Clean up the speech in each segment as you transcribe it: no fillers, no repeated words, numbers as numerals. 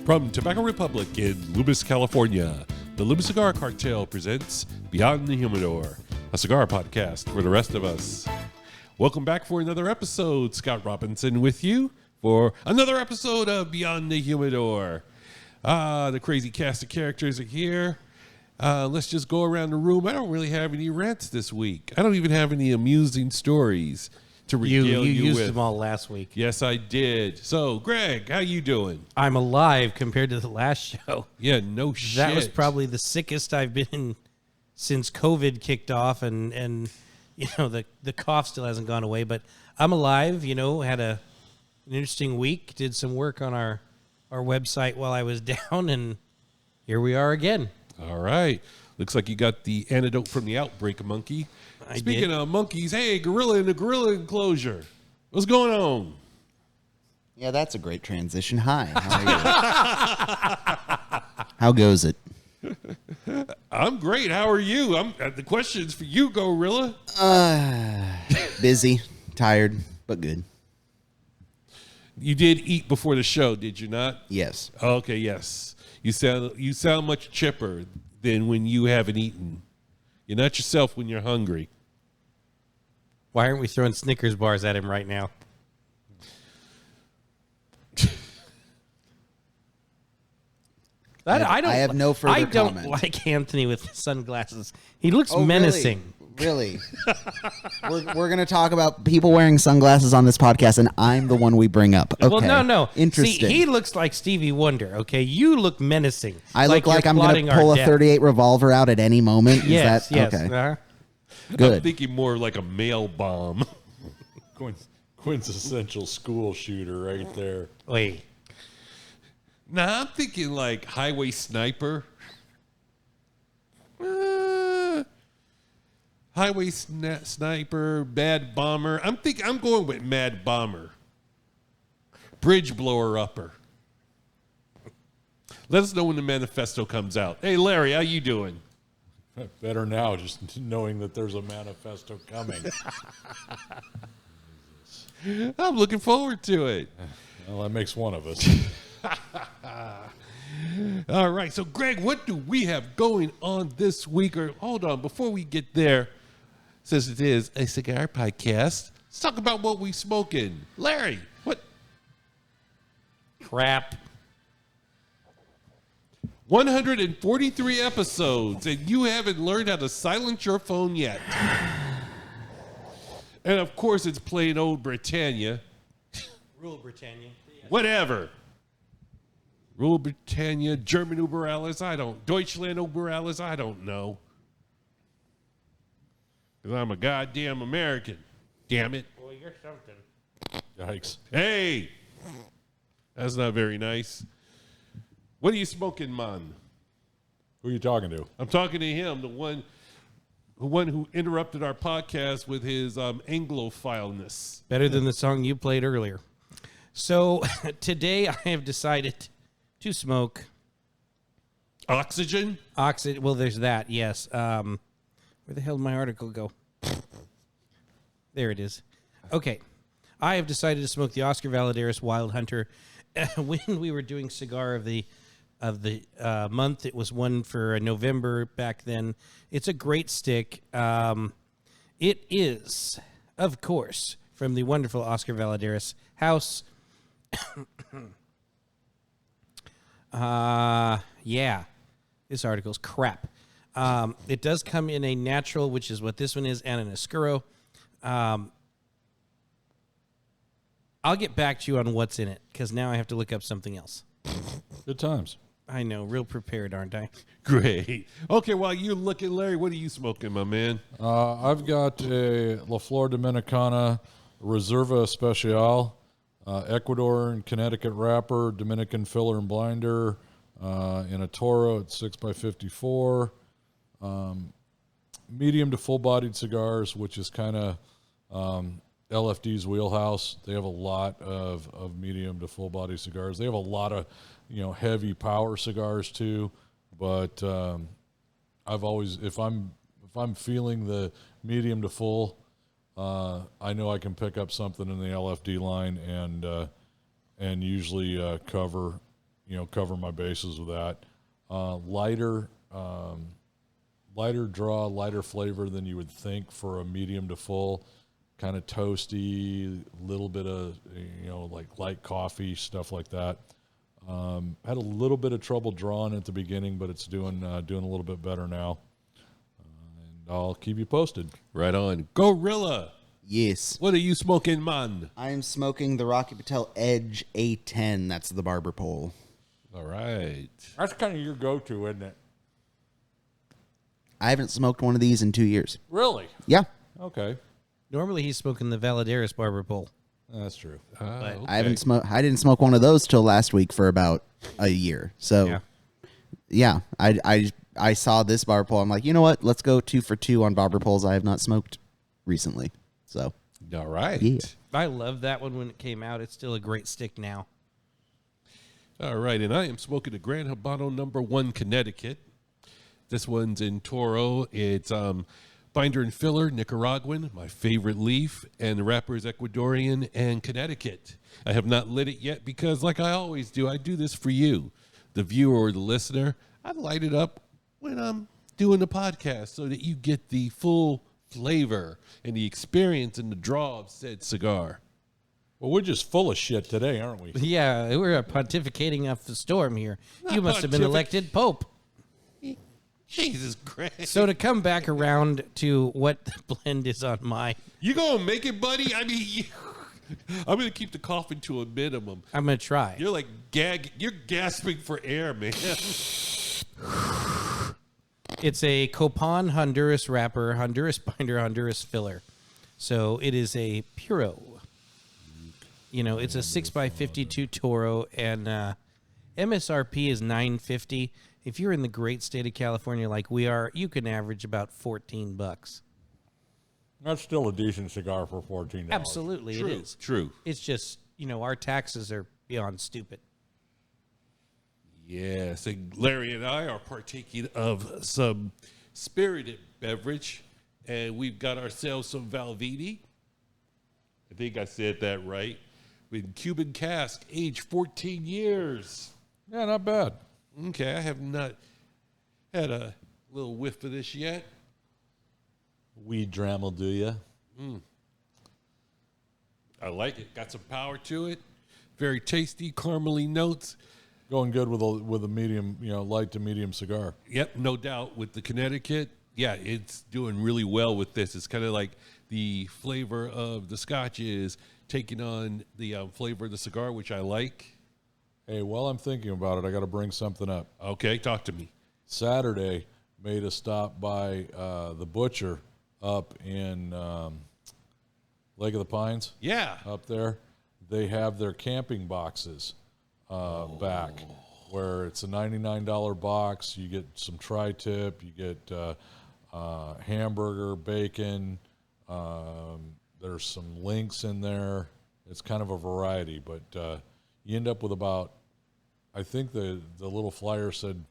From Tobacco Republic in Lubis, California, the Lubis Cigar Cartel presents Beyond the Humidor, a cigar podcast for the rest of us. Welcome back for another episode. Scott Robinson with you for another episode of Beyond the Humidor. The crazy cast of characters are here. Let's just go around the room. I don't really have any rants this week. I don't even have any amusing stories to regale you with. You used them all last week. Yes, I did. So, Greg, how you doing? I'm alive compared to the last show. Yeah, no shit. That was probably the sickest I've been since COVID kicked off, and you know the cough still hasn't gone away. But I'm alive. You know, had an interesting week. Did some work on our website while I was down, and here we are again. All right. Looks like you got the antidote from the outbreak, monkey. Speaking of monkeys, hey, gorilla in the gorilla enclosure. What's going on? Yeah, that's a great transition. Hi, how are you? How goes it? I'm great. How are you? The question's for you, gorilla. Busy, tired, but good. You did eat before the show, did you not? Yes. Okay, yes. You sound much chipper than when you haven't eaten. You're not yourself when you're hungry. Why aren't we throwing Snickers bars at him right now? I have no further comment. I don't like Anthony with sunglasses. He looks menacing. Really? We're going to talk about people wearing sunglasses on this podcast, and I'm the one we bring up. Okay. Well, no. Interesting. See, he looks like Stevie Wonder, okay? You look menacing. I look like I'm going to pull a .38 revolver out at any moment? Yes. Okay. Uh-huh. Good. I'm thinking more like a mail bomb. Quintessential school shooter right there. Wait. Nah, I'm thinking like highway sniper. Highway sniper, bad bomber. I'm going with mad bomber. Bridge blower upper. Let us know when the manifesto comes out. Hey, Larry, how you doing? Better now, just knowing that there's a manifesto coming. I'm looking forward to it. Well, that makes one of us. All right, so Greg, what do we have going on this week? Or hold on, before we get there, since it is a cigar podcast, let's talk about what we smoking. Larry, what? Crap. 143 episodes, and you haven't learned how to silence your phone yet. And of course, it's plain old Britannia. Rule Britannia. Whatever. Rule Britannia, German Uber Alles, Deutschland Uber Alles, I don't know. Because I'm a goddamn American. Damn it. Well, you're something. Yikes. Hey! That's not very nice. What are you smoking, man? Who are you talking to? I'm talking to him, the one who interrupted our podcast with his Anglophileness. Better than the song you played earlier. So today I have decided to smoke Oxygen? Well, there's that, yes. Where the hell did my article go? There it is. Okay. I have decided to smoke the Oscar Valadares Wild Hunter. When we were doing cigar of the month, it was one for November back then. It's a great stick. It is, of course, from the wonderful Oscar Valadares house. Yeah, this article's crap. It does come in a natural, which is what this one is, and an Oscuro. I'll get back to you on what's in it, because now I have to look up something else. Good times. I know, real prepared, aren't I? Great. Okay, while you're looking, Larry, what are you smoking, my man? I've got a La Flor Dominicana Reserva Especial, Ecuador and Connecticut wrapper, Dominican filler and blinder, in a Toro at 6x54. Medium to full-bodied cigars, which is kind of LFD's wheelhouse. They have a lot of medium to full-body cigars. They have a lot of heavy power cigars too. But I've always, if I'm feeling the medium to full, I know I can pick up something in the LFD line and usually cover cover my bases with that. Lighter draw, lighter flavor than you would think for a medium to full. Kind of toasty, little bit of like light coffee, stuff like that. Had a little bit of trouble drawing at the beginning, but it's doing a little bit better now. And I'll keep you posted. Right on. Gorilla. Yes. What are you smoking, man? I am smoking the Rocky Patel Edge A10. That's the barber pole. All right. That's kind of your go-to, isn't it? I haven't smoked one of these in 2 years. Really? Yeah. Okay. Normally he's smoking the Valadares barber pole. That's true. Okay. I didn't smoke one of those till last week for about a year. So, yeah, I saw this barber pole. I'm like, you know what? Let's go 2 for 2 on barber poles I have not smoked recently. So, All right. yeah. I loved that one when it came out. It's still a great stick now. All right. And I am smoking a Grand Habano number 1 Connecticut. This one's in Toro. It's binder and filler, Nicaraguan, my favorite leaf, and the wrapper is Ecuadorian and Connecticut. I have not lit it yet because, like I always do, I do this for you, the viewer or the listener. I light it up when I'm doing the podcast so that you get the full flavor and the experience and the draw of said cigar. Well, we're just full of shit today, aren't we? Yeah, we're pontificating off the storm here. You must have been elected Pope. Jesus Christ. So to come back around to what the blend is on mine, You gonna make it, buddy? I mean, I'm gonna keep the coughing to a minimum. I'm going to try. You're like you're gasping for air, man. It's a Copan Honduras wrapper, Honduras binder, Honduras filler. So it is a Puro. It's a 6x52 Toro, and MSRP is $9.50. If you're in the great state of California like we are, you can average about $14. That's still a decent cigar for $14. Absolutely, True, it is. true. It's just, our taxes are beyond stupid. Yes, and Larry and I are partaking of some spirited beverage, and we've got ourselves some Valvini. I think I said that right. With Cuban cask, aged 14 years. Yeah, not bad. Okay, I have not had a little whiff of this yet. Weed Dremel, do you? I like it. Got some power to it. Very tasty, caramely notes. Going good with a medium, light to medium cigar. Yep, no doubt. With the Connecticut, yeah, it's doing really well with this. It's kind of like the flavor of the Scotch is taking on the flavor of the cigar, which I like. Hey, while I'm thinking about it, I got to bring something up. Okay, talk to me. Saturday, made a stop by the butcher up in Lake of the Pines. Yeah. Up there. They have their camping boxes back, where it's a $99 box. You get some tri-tip, you get hamburger, bacon. There's some links in there. It's kind of a variety, but you end up with about, I think the little flyer said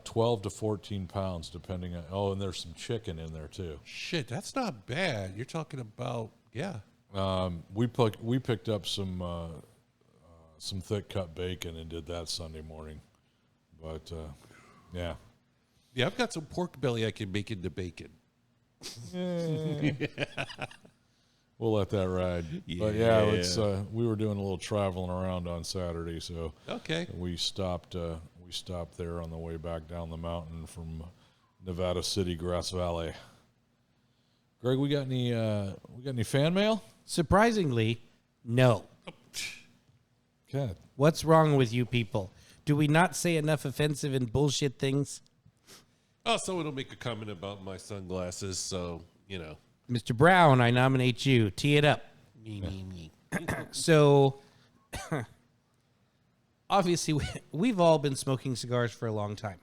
12 to 14 pounds, depending on, and there's some chicken in there too. Shit, that's not bad. You're talking about, yeah. We picked up some thick cut bacon and did that Sunday morning, but yeah. Yeah, I've got some pork belly I can make into bacon. We'll let that ride. But yeah, it's we were doing a little traveling around on Saturday, so Okay. we stopped there on the way back down the mountain from Nevada City, Grass Valley. Greg, we got any fan mail? Surprisingly, no. God. What's wrong with you people? Do we not say enough offensive and bullshit things? Oh, someone will make a comment about my sunglasses, so, Mr. Brown, I nominate you. Tee it up. So, obviously, we've all been smoking cigars for a long time.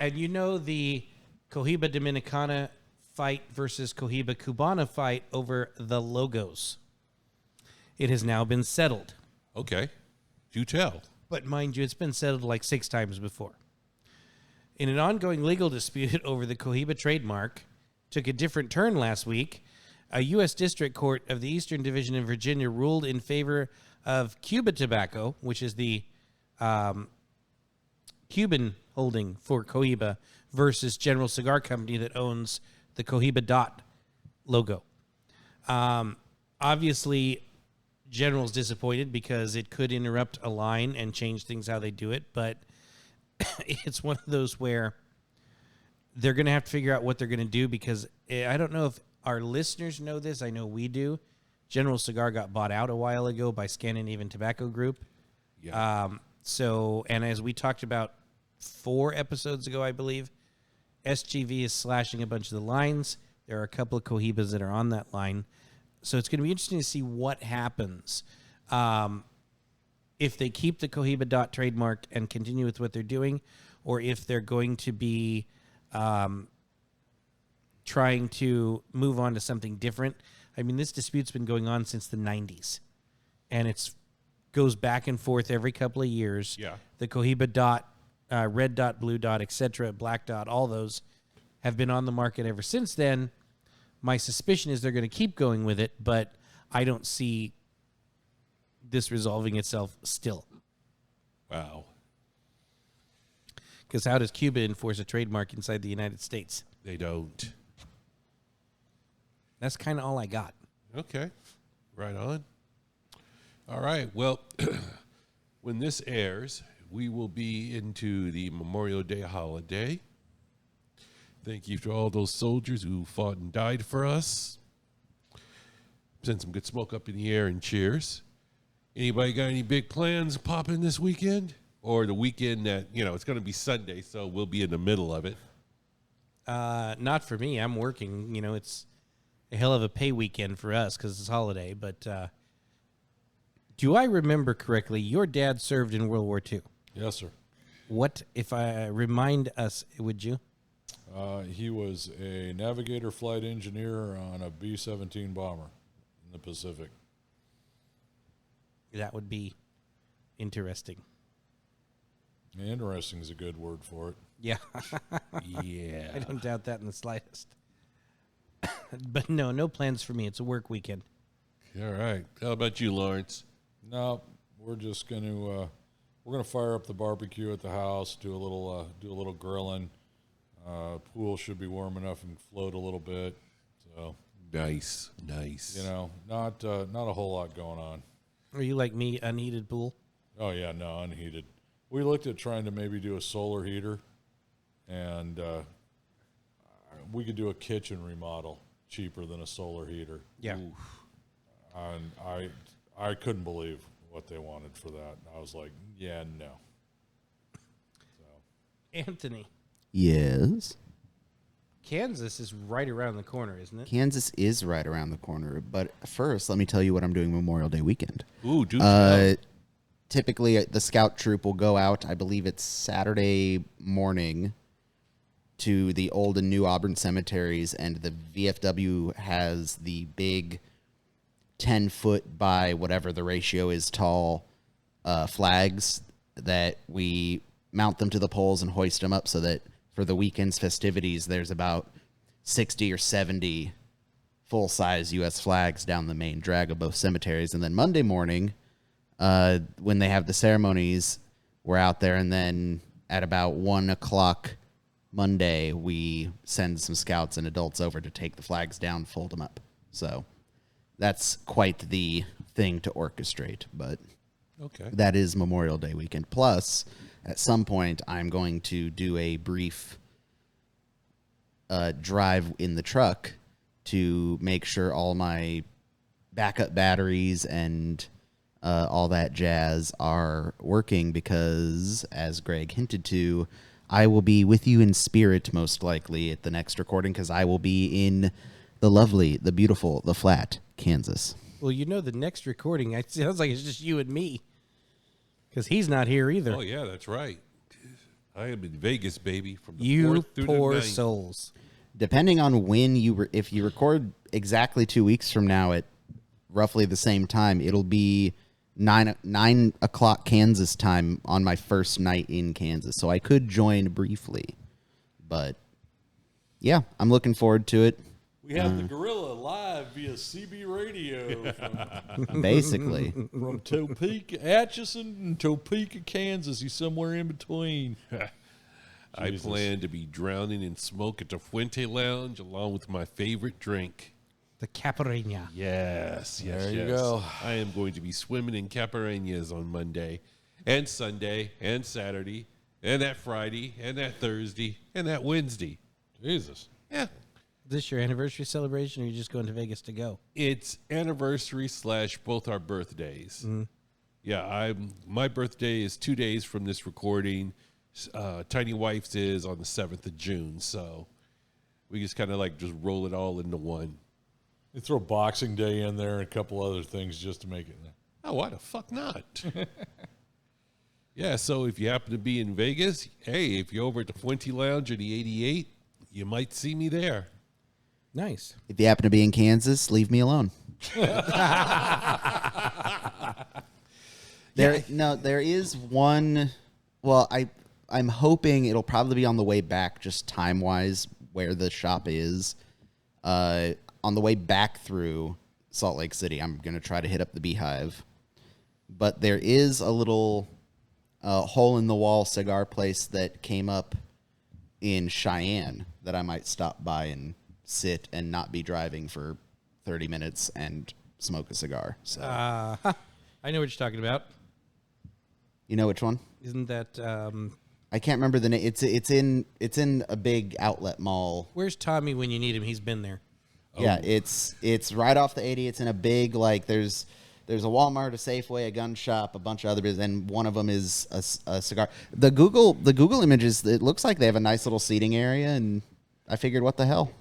And the Cohiba Dominicana fight versus Cohiba Cubana fight over the logos. It has now been settled. Okay. Do tell. But mind you, it's been settled like 6 times before. In an ongoing legal dispute over the Cohiba trademark, took a different turn last week. A U.S. District Court of the Eastern Division in Virginia ruled in favor of Cuba Tobacco, which is the Cuban holding for Cohiba versus General Cigar Company that owns the Cohiba Dot logo. Obviously, General's disappointed because it could interrupt a line and change things how they do it, but it's one of those where they're going to have to figure out what they're going to do because I don't know if our listeners know this. I know we do. General Cigar got bought out a while ago by Scandinavian Tobacco Group. Yeah. And as we talked about 4 episodes ago, I believe, SGV is slashing a bunch of the lines. There are a couple of Cohibas that are on that line. So it's going to be interesting to see what happens. If they keep the Cohiba Dot trademark and continue with what they're doing, or if they're going to be trying to move on to something different. I mean, this dispute's been going on since the 90s, and it's goes back and forth every couple of years. Yeah. The Cohiba Dot, red dot, blue dot, etc., black dot, all those have been on the market ever since then. My suspicion is they're going to keep going with it, but I don't see this resolving itself still. Wow. Because how does Cuba enforce a trademark inside the United States? They don't. That's kind of all I got. Okay. Right on. All right. Well, when this airs, we will be into the Memorial Day holiday. Thank you to all those soldiers who fought and died for us. Send some good smoke up in the air and cheers. Anybody got any big plans popping this weekend? Or the weekend that, it's going to be Sunday, so we'll be in the middle of it. Not for me. I'm working. It's a hell of a pay weekend for us because it's holiday. But do I remember correctly, your dad served in World War II? Yes, sir. What, if I remind us, would you? He was a navigator flight engineer on a B-17 bomber in the Pacific. That would be interesting. Interesting is a good word for it. Yeah. Yeah. I don't doubt that in the slightest. But no plans for me. It's a work weekend. All right. How about you, Lawrence? No, we're just going to fire up the barbecue at the house, do a little grilling. Pool should be warm enough and float a little bit. So Nice. not a whole lot going on. Are you like me, unheated pool? Oh yeah, no, unheated. We looked at trying to maybe do a solar heater, and we could do a kitchen remodel cheaper than a solar heater. Yeah. And I couldn't believe what they wanted for that. I was like, yeah, no. So. Anthony, Yes. Kansas is right around the corner, isn't it? Kansas is right around the corner. But first, let me tell you what I'm doing Memorial Day weekend. Ooh, do tell. Typically, the scout troop will go out, I believe it's Saturday morning, to the old and new Auburn cemeteries, and the VFW has the big 10-foot by whatever the ratio is tall flags that we mount them to the poles and hoist them up so that for the weekend's festivities, there's about 60 or 70 full-size U.S. flags down the main drag of both cemeteries. And then Monday morning, when they have the ceremonies, we're out there. And then at about 1 o'clock Monday, we send some scouts and adults over to take the flags down, fold them up. So that's quite the thing to orchestrate. But Okay. that is Memorial Day weekend. Plus, at some point, I'm going to do a brief drive in the truck to make sure all my backup batteries and all that jazz are working because, as Greg hinted to, I will be with you in spirit most likely at the next recording because I will be in the lovely, the beautiful, the flat, Kansas. Well, the next recording, it sounds like it's just you and me. Because he's not here either. Oh, yeah, that's right. I am in Vegas, baby, from the You 4th through poor the 9th. souls. Depending on when if you record exactly 2 weeks from now at roughly the same time, it'll be 9 o'clock Kansas time on my first night in Kansas. So I could join briefly, but yeah, I'm looking forward to it. We have the gorilla live via CB radio Basically. from Topeka, Atchison, and Topeka, Kansas. He's somewhere in between. I plan to be drowning in smoke at the Fuente Lounge along with my favorite drink. The Caparina. Yes, There you go. I am going to be swimming in Capareñas on Monday and Sunday and Saturday and that Friday and that Thursday and that Wednesday. Jesus. Yeah. Is this your anniversary celebration, or are you just going to Vegas to go? It's anniversary / both our birthdays. Yeah, my birthday is 2 days from this recording. Tiny Wife's is on the 7th of June, so we just kind of like just roll it all into one. You throw Boxing Day in there and a couple other things just to make it. Oh, why the fuck not? Yeah, so if you happen to be in Vegas, hey, if you're over at the Fuente Lounge or the 88, you might see me there. Nice. If you happen to be in Kansas, leave me alone. There is one. Well, I'm hoping it'll probably be on the way back, just time wise, where the shop is. On the way back through Salt Lake City, I'm gonna try to hit up the Beehive. But there is a little hole in the wall cigar place that came up in Cheyenne that I might stop by and sit and not be driving for 30 minutes and smoke a cigar. So I know what you're talking about. you know which one? Isn't that I can't remember the name. It's in a big outlet mall. where's Tommy when you need him? He's been there. Yeah, it's right off the 80. It's in a big there's a Walmart, a Safeway, a gun shop, a bunch of other businesses, and one of them is a cigar. The Google images, it looks like they have a nice little seating area, and I figured, what the hell?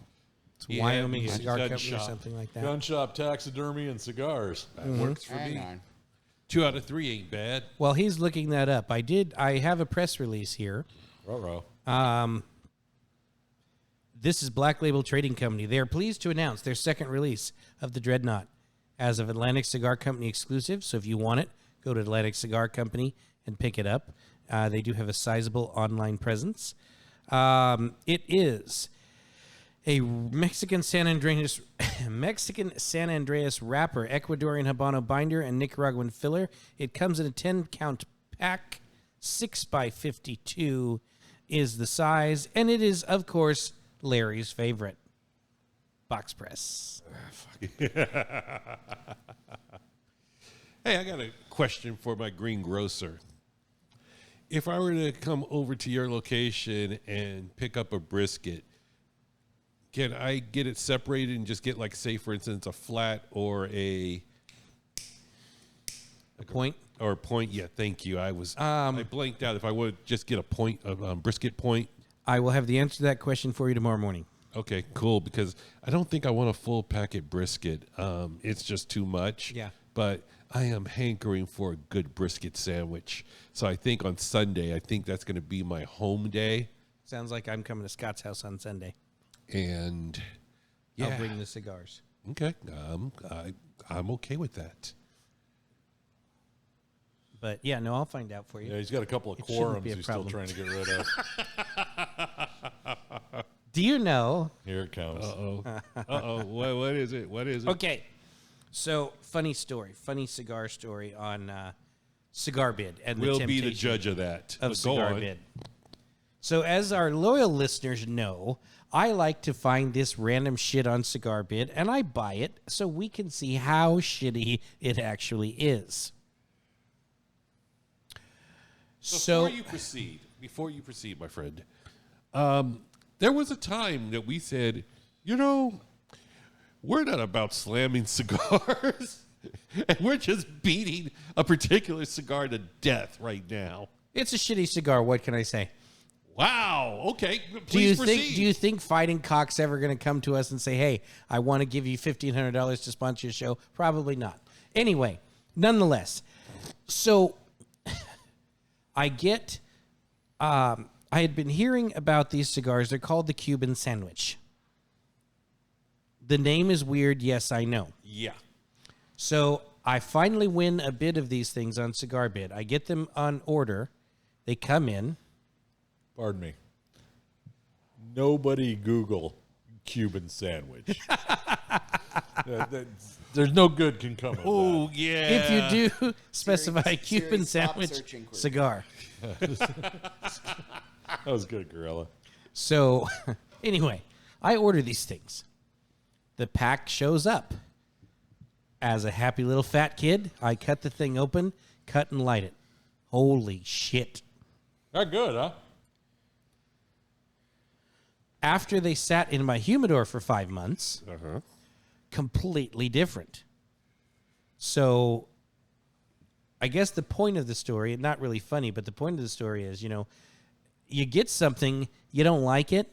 It's Wyoming yeah, Cigar gun Company or shop. something like that. Gun shop, taxidermy, and cigars. That works for Hang me. on. 2 out of 3 ain't bad. Well, he's looking that up. I have a press release here. Ruh-roh. This is Black Label Trading Company. They are pleased to announce their second release of the Dreadnought as of Atlantic Cigar Company exclusive. So if you want it, go to Atlantic Cigar Company and pick it up. They do have a sizable online presence. It is a Mexican San Andreas wrapper, Ecuadorian Habano binder, and Nicaraguan filler. It comes in a 10-count pack. 6x52 is the size, and it is, of course, Larry's favorite box press. Hey, I got a question for my greengrocer. If I were to come over to your location and pick up a brisket, can I get it separated and just get, like, say, for instance, a flat or a Point? Or a point? Yeah, thank you. I blanked out. If I would just get a point, a brisket point. I will have the answer to that question for you tomorrow morning. Okay, cool. Because I don't think I want a full packet brisket. It's just too much. Yeah. But I am hankering for a good brisket sandwich. So I think on Sunday, I think that's going to be my home day. Sounds like I'm coming to Scott's house on Sunday. And yeah, I'll bring the cigars. Okay, I'm okay with that. But yeah, no, I'll find out for you. Yeah, he's got a couple of It shouldn't quorums be a he's still problem. trying to get rid of. Do you know? Here it comes. Uh-oh. What is it? What is it? Okay, so funny cigar story on Cigar Bid and We'll the be the temptation judge of that. of Go Cigar on. Bid. So as our loyal listeners know, I like to find this random shit on Cigar Bid, and I buy it so we can see how shitty it actually is. Before you proceed, my friend, there was a time that we said, we're not about slamming cigars, and we're just beating a particular cigar to death right now. It's a shitty cigar. What can I say? Wow. Okay. Please proceed. Do you think Fighting Cock's ever going to come to us and say, "Hey, I want to give you $1,500 to sponsor your show"? Probably not. Anyway, nonetheless, so I had been hearing about these cigars. They're called the Cuban Sandwich. The name is weird. Yes, I know. Yeah. So I finally win a bid of these things on Cigar Bid. I get them on order. They come in. Pardon me. Nobody Google Cuban sandwich. There's no good can come of Oh, that. yeah. If you do specify Siri, Cuban stop sandwich searching for it. cigar. That was good, Gorilla. So, anyway, I order these things. The pack shows up. As a happy little fat kid, I cut the thing open, cut and light it. Holy shit. Not good, huh? After they sat in my humidor for 5 months, Uh-huh. completely different. So, I guess the point of the story, not really funny, but the point of the story is, you get something, you don't like it,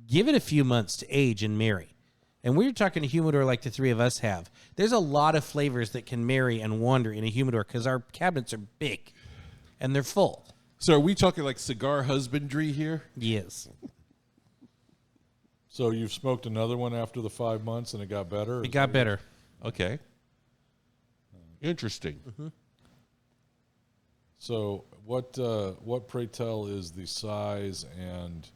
give it a few months to age and marry. And we're talking a humidor like the three of us have. There's a lot of flavors that can marry and wander in a humidor because our cabinets are big and they're full. So are we talking like cigar husbandry here? Yes. So you've smoked another one after the 5 months and it got better? It got better. Okay. Interesting. So what pray tell is the size and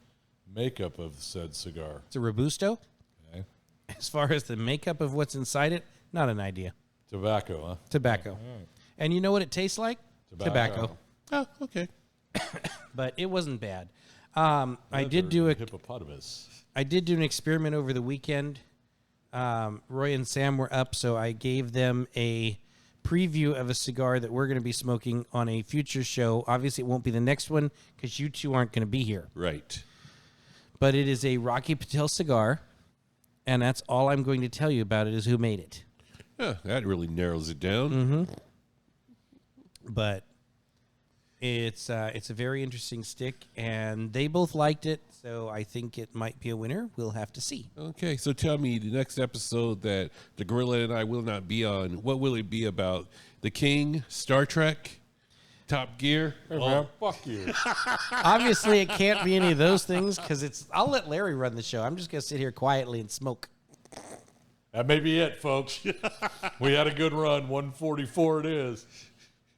makeup of said cigar? It's a Robusto. Okay. As far as the makeup of what's inside it, not an idea. Tobacco, huh? Tobacco. And you know what it tastes like? Tobacco. Oh, okay. But it wasn't bad. I did do hippopotamus. I did do an experiment over the weekend. Roy and Sam were up, so I gave them a preview of a cigar that we're going to be smoking on a future show. Obviously, it won't be the next one because you two aren't going to be here. Right. But it is a Rocky Patel cigar, and that's all I'm going to tell you about it is who made it. Yeah, that really narrows it down. But it's a very interesting stick, and they both liked it, so I think it might be a winner. We'll have to see. Okay, so tell me the next episode that the Gorilla and I will not be on, what will it be about? The King, Star Trek, Top Gear? Hey, man, fuck you. Obviously, it can't be any of those things because I'll let Larry run the show. I'm just going to sit here quietly and smoke. That may be it, folks. We had a good run. 144 it is.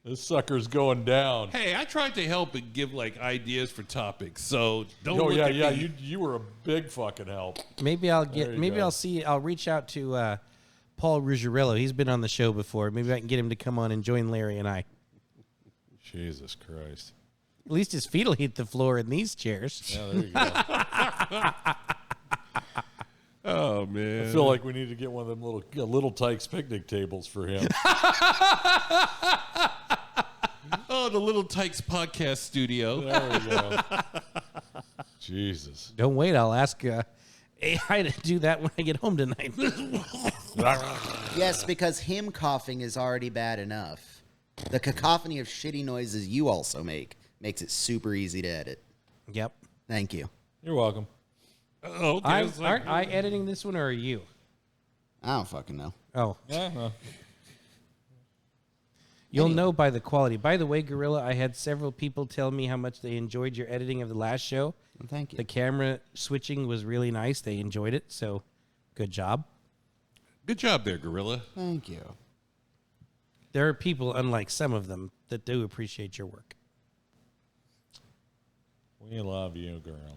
This sucker's going down. Hey, I tried to help and give like ideas for topics, so don't Oh, look yeah, at yeah. me. You were a big fucking help. Maybe I'll There you maybe go. I'll reach out to Paul Ruggiero. He's been on the show before. Maybe I can get him to come on and join Larry and I. Jesus Christ. At least his feet will hit the floor in these chairs. Yeah, there you go. I Oh man. feel like we need to get one of them little Tykes picnic tables for him. Oh, the Little Tykes podcast studio. There we go. Jesus. Don't wait. I'll ask AI to do that when I get home tonight. Yes, because him coughing is already bad enough. The cacophony of shitty noises you also make makes it super easy to edit. Yep. Thank you. You're welcome. Oh, okay. It's like- Aren't I editing this one or are you? I don't fucking know. Oh, Yeah, no. you'll know by the quality. By the way, Gorilla, I had several people tell me how much they enjoyed your editing of the last show. Well, thank you. The camera switching was really nice. They enjoyed it, so good job. Good job there, Gorilla. Thank you. There are people, unlike some of them, that do appreciate your work. We love you, Gorilla.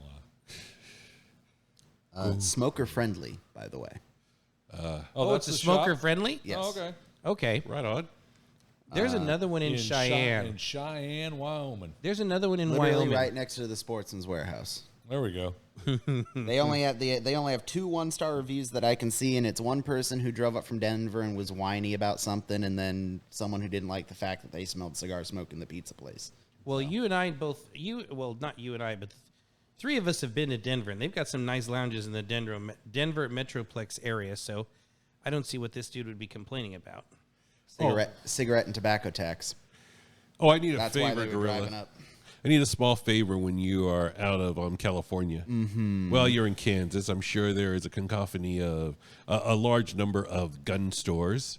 Smoker friendly, by the way. Oh, it's a the smoker shop? friendly? Yes. Oh, okay. Okay. Right on. There's another one in Cheyenne. In Cheyenne, Wyoming. There's another one in Literally Wyoming. right next to the Sportsman's Warehouse. There we go. They only have 2 1-star reviews that I can see, and it's one person who drove up from Denver and was whiny about something, and then someone who didn't like the fact that they smelled cigar smoke in the pizza place. Well, you and I both, not you and I, but three of us have been to Denver, and they've got some nice lounges in the Denver Metroplex area, so I don't see what this dude would be complaining about. Cigarette and tobacco tax. Oh, I need a That's why favor, they were driving Gorilla. up. I need a small favor when you are out of California. Mm-hmm. Well, you're in Kansas. I'm sure there is a cacophony of a large number of gun stores.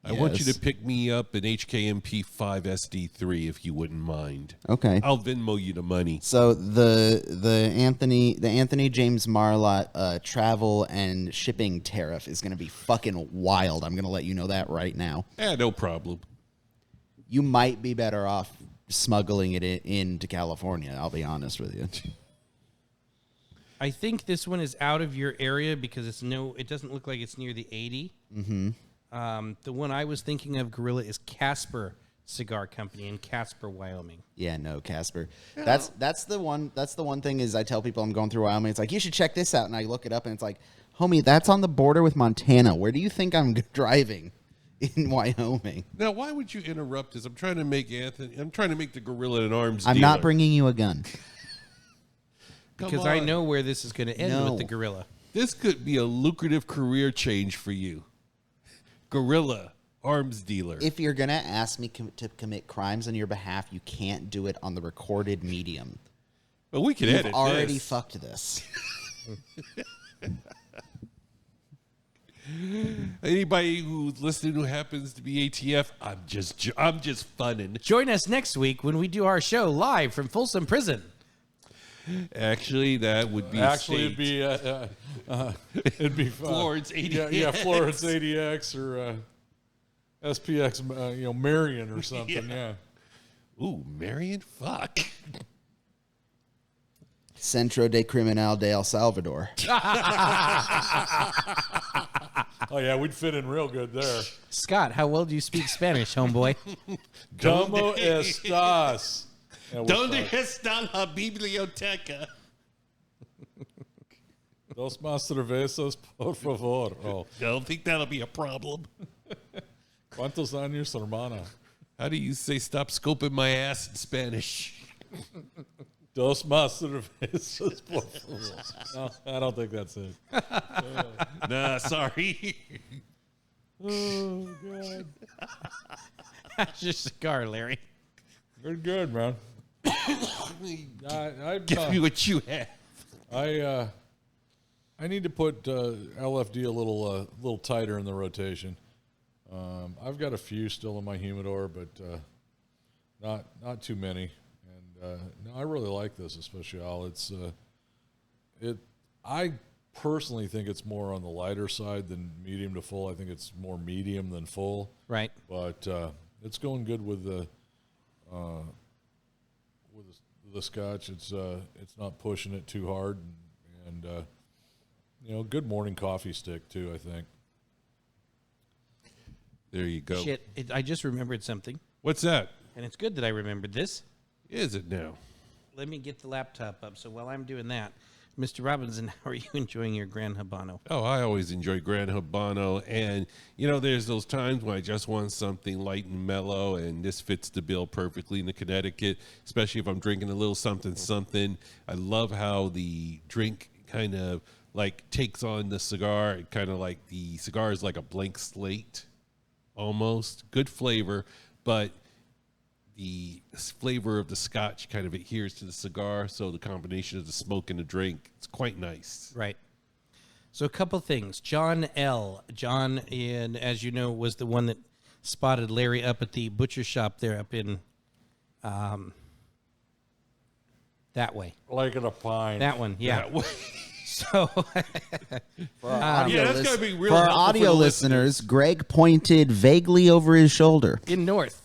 I want you Yes. to pick me up an HKMP 5 SD3 if you wouldn't mind. Okay. I'll Venmo you the money. So the Anthony James Marlott travel and shipping tariff is going to be fucking wild. I'm going to let you know that right now. No problem. You might be better off smuggling it into California. I'll be honest with you. I think this one is out of your area because it doesn't look like it's near the 80. Mm-hmm. The one I was thinking of, Gorilla, is Casper Cigar Company in Casper, Wyoming. Yeah, no, Casper. Yeah. That's the one. That's the one thing is I tell people I'm going through Wyoming. It's like, you should check this out, and I look it up, and it's like, homie, that's on the border with Montana. Where do you think I'm driving in Wyoming? Now, why would you interrupt us? I'm trying to make the Gorilla an arms I'm dealer. not bringing you a gun. Because I know where this is going to end with the Gorilla. This could be a lucrative career change for you. Gorilla arms dealer. If you're going to ask me to commit crimes on your behalf, you can't do it on the recorded medium. Well, we can edit You've already this. fucked this. Anybody who's listening who happens to be ATF, I'm just funning. Join us next week when we do our show live from Folsom Prison. Actually, that would be it'd be Florence ADX. Yeah, Florence ADX or SPX, Marion or something. Yeah. Ooh, Marion, fuck. Centro de Criminal de El Salvador. Oh yeah, we'd fit in real good there. Scott, how well do you speak Spanish, homeboy? ¿Cómo estás? ¿Dónde está la biblioteca? Dos más cervezas, por favor. Oh. I don't think that'll be a problem. ¿Cuántos años, hermana? How do you say stop scoping my ass in Spanish? Dos más cervezas, por favor. No, I don't think that's it. Nah, sorry. Oh, God. How's your cigar, Larry? Very good, man. Give me what you have. I need to put LFD a little tighter in the rotation. I've got a few still in my humidor, but not too many. And no, I really like this Especial. I personally think it's more on the lighter side than medium to full. I think it's more medium than full. Right. But it's going good with the Scotch. It's not pushing it too hard, and good morning coffee stick too, I think. There you go. Shit, I just remembered something. What's that? And it's good that I remembered this. Is it now? Let me get the laptop up. So while I'm doing that, Mr. Robinson, how are you enjoying your Gran Habano? Oh, I always enjoy Gran Habano. And, there's those times when I just want something light and mellow, and this fits the bill perfectly in the Connecticut, especially if I'm drinking a little something. I love how the drink kind of takes on the cigar. It kind of like the cigar is like a blank slate almost. Good flavor, but the flavor of the Scotch kind of adheres to the cigar, so the combination of the smoke and the drink, it's quite nice. Right. So a couple things. John L. John, as you know, was the one that spotted Larry up at the butcher shop there up in that way. Like in a pine. That one, yeah. So For our that's gotta be real for our helpful audio for the listeners, Greg pointed vaguely over his shoulder. in North.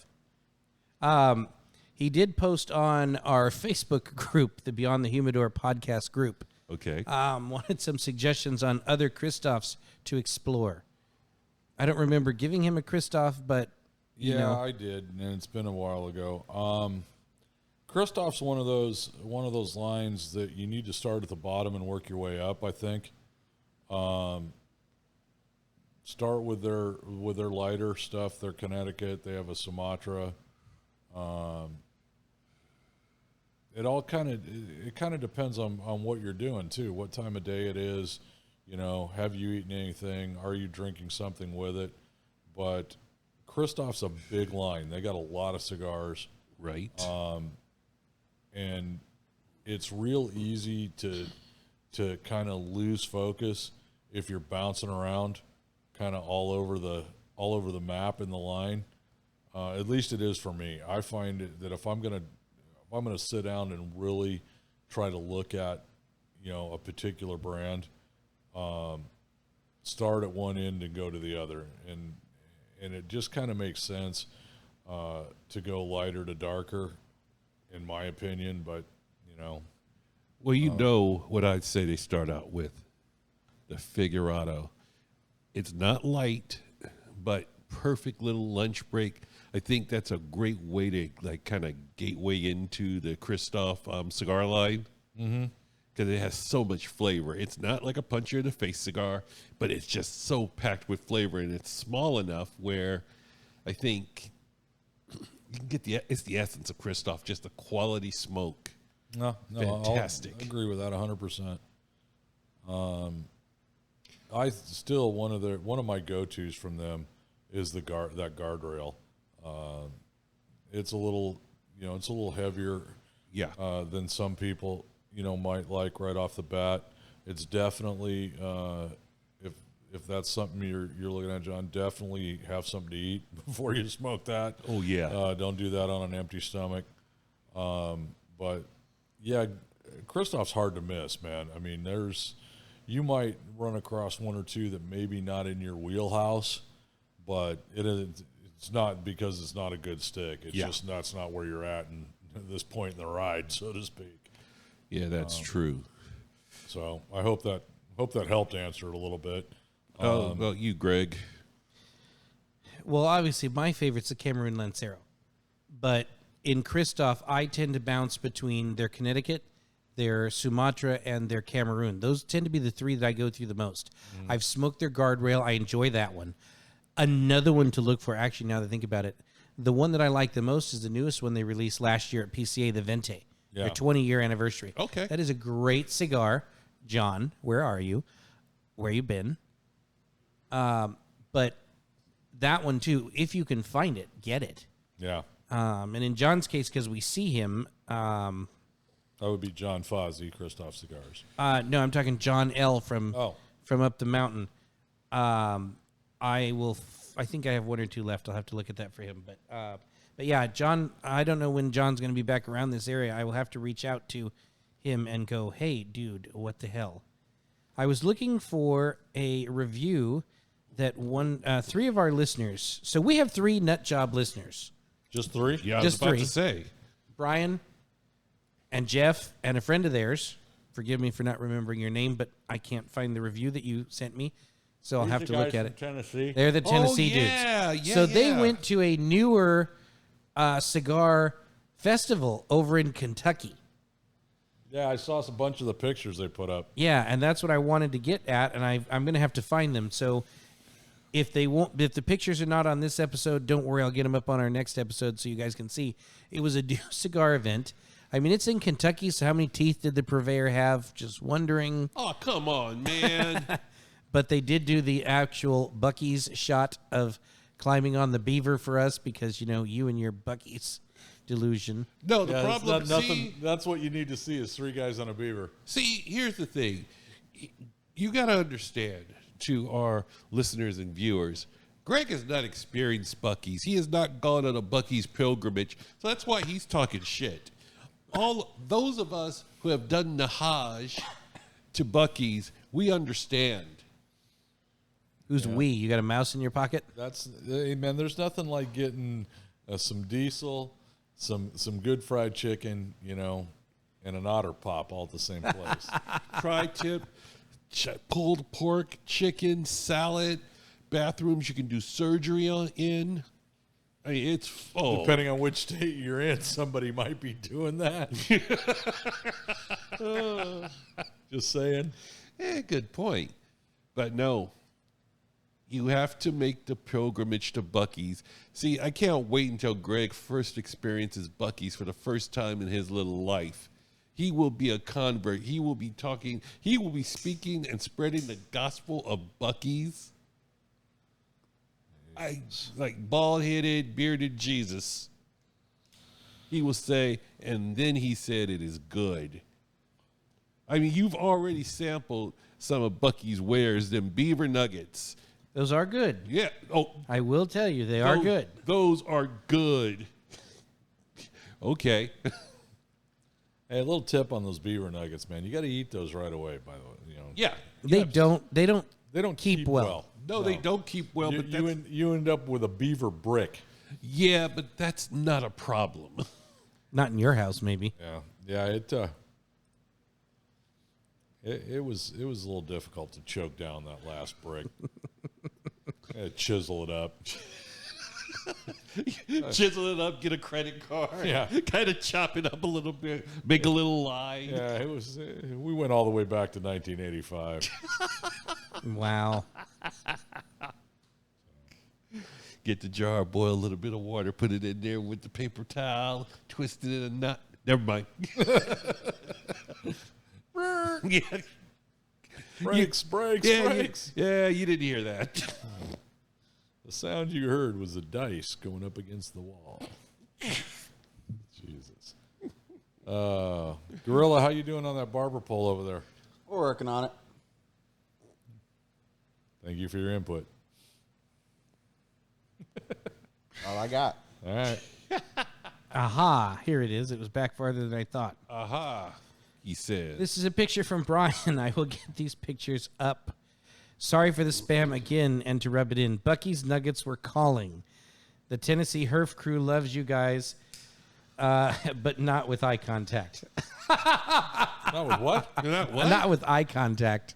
He did post on our Facebook group, the Beyond the Humidor podcast group. Okay. Wanted some suggestions on other Christophs to explore. I don't remember giving him a Christoph, but yeah, I did, and it's been a while ago. Christoph's one of those lines that you need to start at the bottom and work your way up, I think. Start with their lighter stuff, their Connecticut. They have a Sumatra. It all kind of depends on what you're doing too, what time of day it is. Have you eaten anything? Are you drinking something with it? But Christoph's a big line. They got a lot of cigars, right. And it's real easy to kind of lose focus if you're bouncing around, kind of all over the map in the line. At least it is for me. I find that if I'm gonna sit down and really try to look at, a particular brand, start at one end and go to the other, and it just kind of makes sense to go lighter to darker, in my opinion. But Well, you know what I'd say they start out with. The Figurado. It's not light, but perfect little lunch break. I think that's a great way to like kind of gateway into the Christoph cigar line. Because it has so much flavor. It's not like a puncher in the face cigar, but it's just so packed with flavor, and it's small enough where I think you can get it's the essence of Christoph, just the quality smoke. No, Fantastic. I agree with that 100%. I still one of my go-tos from them is that guardrail. It's a little heavier, than some people might like right off the bat. It's definitely if that's something you're looking at, John, definitely have something to eat before you smoke that. Oh yeah, don't do that on an empty stomach. But yeah, Christoph's hard to miss, man. I mean, you might run across one or two that maybe not in your wheelhouse, but it's not because it's not a good stick. It's just that's not where you're at at this point in the ride, so to speak. Yeah, that's true. So I hope that helped answer it a little bit. How about you, Greg? Well, obviously, my favorite's the Cameroon Lancero. But in Christoph, I tend to bounce between their Connecticut, their Sumatra, and their Cameroon. Those tend to be the three that I go through the most. I've smoked their guardrail. I enjoy that one. Another one to look for, actually, now that I think about it, the one that I like the most is the newest one they released last year at PCA, the Vente, their 20-year anniversary. Okay. That is a great cigar. John, where are you? Where you been? But that one, too, if you can find it, get it. Yeah. And in John's case, because we see him... that would be John Fozzie, Christoph Cigars. No, I'm talking John L. from up the mountain. I think I have one or two left. I'll have to look at that for him. But yeah, John, I don't know when John's going to be back around this area. I will have to reach out to him and go, hey, dude, what the hell? I was looking for a review that three of our listeners. So we have 3 nut job listeners. Just 3? Yeah, I was Just about 3. to say. Brian and Jeff and a friend of theirs. Forgive me for not remembering your name, but I can't find the review that you sent me. So I'll have to look at it. Tennessee. They're the Tennessee dudes. So they went to a newer cigar festival over in Kentucky. Yeah, I saw a bunch of the pictures they put up. Yeah, and that's what I wanted to get at, and I'm going to have to find them. So if the pictures are not on this episode, don't worry, I'll get them up on our next episode so you guys can see. It was a new cigar event. I mean, it's in Kentucky, so how many teeth did the purveyor have? Just wondering. Oh, come on, man. But they did do the actual Buc-ee's shot of climbing on the beaver for us because, you and your Buc-ee's delusion. No, the problem... That's what you need to see is 3 guys on a beaver. See, here's the thing. You got to understand, to our listeners and viewers, Greg has not experienced Buc-ee's. He has not gone on a Buc-ee's pilgrimage. So that's why he's talking shit. All those of us who have done the Hajj to Buc-ee's, we understand. Who's we? You got a mouse in your pocket? Man, there's nothing like getting some diesel, some good fried chicken, and an otter pop all at the same place. Tri-tip, pulled pork, chicken, salad, bathrooms you can do surgery in. I mean, it's full. Depending on which state you're in, somebody might be doing that. Just saying. Yeah, good point. But no, you have to make the pilgrimage to Buc-ee's. See, I can't wait until Greg first experiences Buc-ee's for the first time in his little life. He will be a convert. He will be speaking and spreading the gospel of Buc-ee's. Like bald-headed, bearded Jesus. He will say, and then he said it is good. I mean, you've already sampled some of Buc-ee's wares, them beaver nuggets. Those are good. Yeah. Oh, I will tell you, they are good. Those are good. Okay. Hey, a little tip on those beaver nuggets, man. You got to eat those right away. By the way, Yeah. They don't keep well. No, they don't keep well. But you end up with a beaver brick. Yeah, but that's not a problem. Not in your house, maybe. Yeah. It. It was a little difficult to choke down that last brick. Chisel it up. Chisel it up, get a credit card. Yeah. Kind of chop it up a little bit, make a little line. Yeah, it was. We went all the way back to 1985. Wow. Get the jar, boil a little bit of water, put it in there with the paper towel, twist it in a knot. Never mind. Yeah. Brakes. Yeah, you didn't hear that. The sound you heard was the dice going up against the wall. Jesus. Gorilla, how you doing on that barber pole over there? We're working on it. Thank you for your input. All I got. All right. Aha, here it is. It was back farther than I thought. Aha, he said. This is a picture from Brian. I will get these pictures up. Sorry for the spam again and to rub it in. Bucky's Nuggets were calling. The Tennessee Herf crew loves you guys, but not with eye contact. Not with what? Not with eye contact.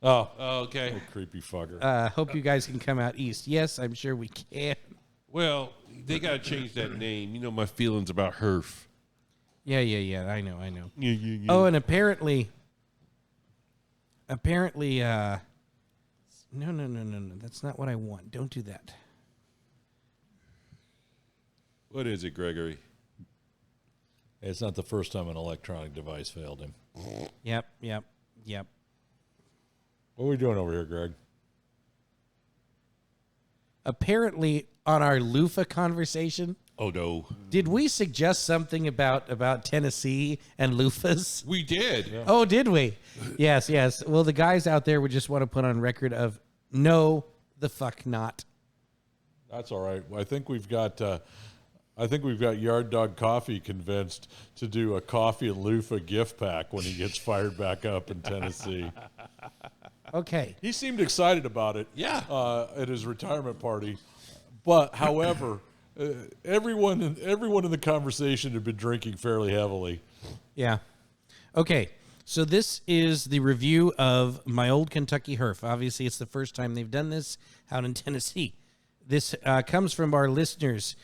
Oh, okay. oh, creepy fucker. Hope you guys can come out east. Yes, I'm sure we can. Well, they got to change that name. You know my feelings about Herf. Yeah. I know. Yeah. Oh, and apparently, no. That's not what I want. Don't do that. What is it, Gregory? It's not the first time an electronic device failed him. Yep. What are we doing over here, Greg? Apparently, on our loofah conversation, Oh, no. did we suggest something about Tennessee and loofahs? We did. Yeah. Oh, did we? Yes. Well, the guys out there would just want to put on record of no, the fuck not. That's all right. I think we've got Yard Dog Coffee convinced to do a coffee and loofah gift pack when he gets fired back up in Tennessee. Okay. He seemed excited about it. Yeah. At his retirement party, but however, everyone in the conversation had been drinking fairly heavily. Yeah. Okay. So this is the review of my old Kentucky Herf. Obviously, it's the first time they've done this out in Tennessee. This comes from our listeners,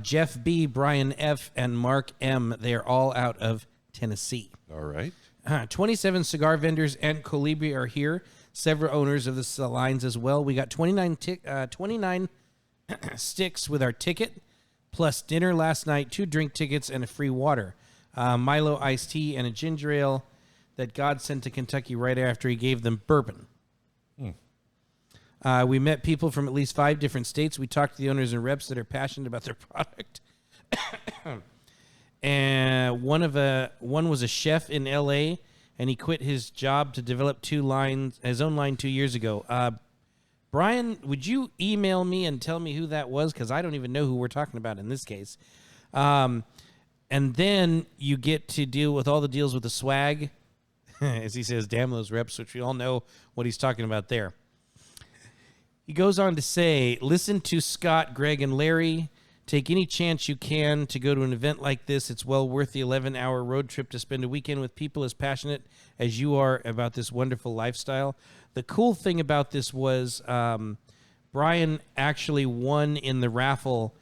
Jeff B., Brian F., and Mark M. They are all out of Tennessee. All right. 27 cigar vendors and Colibri are here. Several owners of the lines as well. We got 29 sticks with our ticket, plus dinner last night, 2 drink tickets, and a free water. Milo iced tea and a ginger ale that God sent to Kentucky right after he gave them bourbon. We met people from at least 5 different states. We talked to the owners and reps that are passionate about their product. And one was a chef in L.A., and he quit his job to develop his own line 2 years ago. Brian, would you email me and tell me who that was? Because I don't even know who we're talking about in this case. And then you get to deal with all the deals with the swag. As he says, damn those reps, which we all know what he's talking about there. He goes on to say, listen to Scott, Greg, and Larry. Take any chance you can to go to an event like this. It's well worth the 11-hour road trip to spend a weekend with people as passionate as you are about this wonderful lifestyle. The cool thing about this was Brian actually won in the raffle.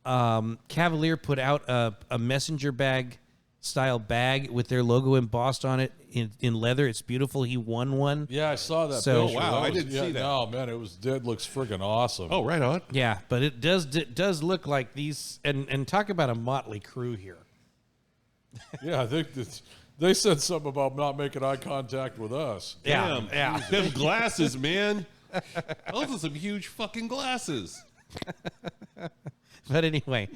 Cavalier put out a messenger bag style bag with their logo embossed on it in leather. It's beautiful. He won one. Yeah, I saw that So- picture. Wow, I That was- didn't see that. No, man, it looks freaking awesome. Oh, right on. Yeah, but it does look like these, and talk about a motley crew here. Yeah, I think they said something about not making eye contact with us. Damn. Them glasses, man. Those are some huge fucking glasses. But anyway,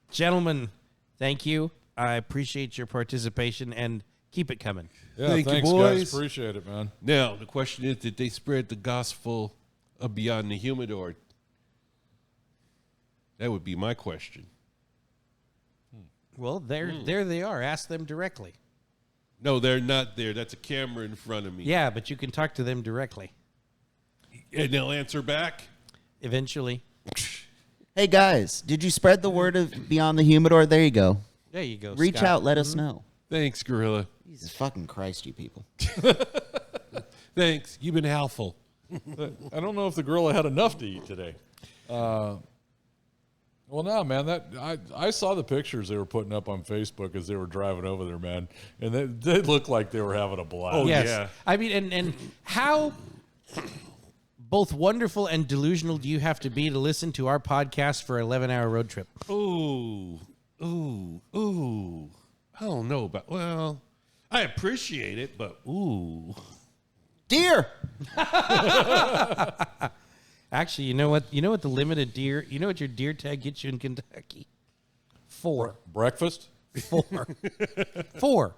gentlemen, thank you. I appreciate your participation, and keep it coming. Yeah, Thank you, thanks, boys. guys. Appreciate it, man. Now, the question is, did they spread the gospel of Beyond the Humidor? That would be my question. Well, there they are. Ask them directly. No, they're not there. That's a camera in front of me. Yeah, but you can talk to them directly And they'll answer back. eventually. Hey guys, did you spread the word of Beyond the Humidor? There you go. There you go. Reach Scott. out, let us know. Thanks, Gorilla. Jesus fucking Christ, you people. Thanks. You've been helpful. I don't know if the gorilla had enough to eat today. Well, no, man. I saw the pictures they were putting up on Facebook as they were driving over there, man, and they looked like they were having a blast. Oh, Yes. yeah. I mean, and how both wonderful and delusional do you have to be to listen to our podcast for an 11-hour road trip? Ooh. I don't know about, well, I appreciate it, but ooh. Deer! Actually, you know what? You know what the limited deer, you know what your deer tag gets you in Kentucky? 4. Breakfast? 4. 4.